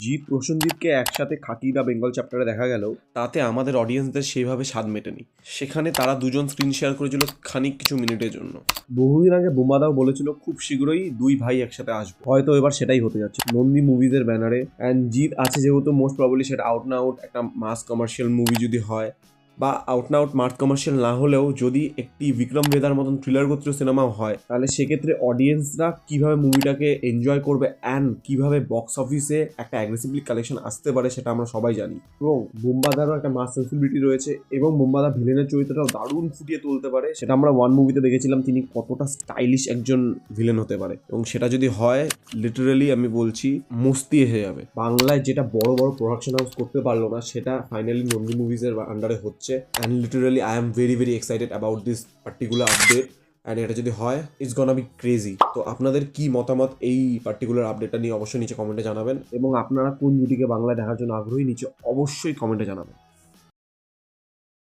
জিৎ প্রসেনজিৎকে একসাথে খাকি দ্য বেঙ্গল চ্যাপ্টারে দেখা গেলেও তাতে আমাদের অডিয়েন্সদের সেইভাবে স্বাদ মেটেনি। সেখানে তারা দুজন স্ক্রিন শেয়ার করেছিল খানিক কিছু মিনিটের জন্য। বহুদিন আগে বুম্বাদাও বলেছিল খুব শীঘ্রই দুই ভাই একসাথে আসবে, হয়তো এবার সেটাই হতে যাচ্ছে নন্দী মুভিজের ব্যানারে। অ্যান্ড জিৎ আছে যেহেতু মোস্ট প্রবাবলি সেটা আউট না আউট একটা মাস কমার্শিয়াল মুভি যদি হয়, বা আউট না আউট মার্ট কমার্শিয়াল না হলেও যদি একটি বিক্রম বেদার মতন থ্রিলার গোত্র সিনেমাও হয়, তাহলে সেক্ষেত্রে অডিয়েন্সরা কিভাবে মুভিটাকে এনজয় করবে অ্যান্ড কিভাবে বক্স অফিসে একটা অ্যাগ্রেসিভলি কালেকশন আসতে পারে সেটা আমরা সবাই জানি। এবং বুম্বাদারও একটা মাস সেন্সিবিলিটি রয়েছে এবং বুম্বাদা ভিলেনের চরিত্রটাও দারুণ ফুটিয়ে তুলতে পারে। সেটা আমরা ওয়ান মুভিতে দেখেছিলাম তিনি কতটা স্টাইলিশ একজন ভিলেন হতে পারে, এবং সেটা যদি হয় লিটারালি আমি বলছি মস্তি এসে যাবে। বাংলায় যেটা বড় বড় প্রোডাকশন হাউস করতে পারলো না সেটা ফাইনালি নন্দী মুভিজের আন্ডারে হচ্ছে। And literally I am very very excited about this particular update. And এটা যদি হয় ইটস গনা বি ক্রেজি। তো আপনাদের কি মতামত এই পার্টিকুলার আপডেটটা নিয়ে অবশ্যই নিচে কমেন্টে জানাবেন, এবং আপনারা কোন জুটিকে বাংলায় দেখার জন্য আগ্রহী নিচে অবশ্যই কমেন্টে জানাবেন।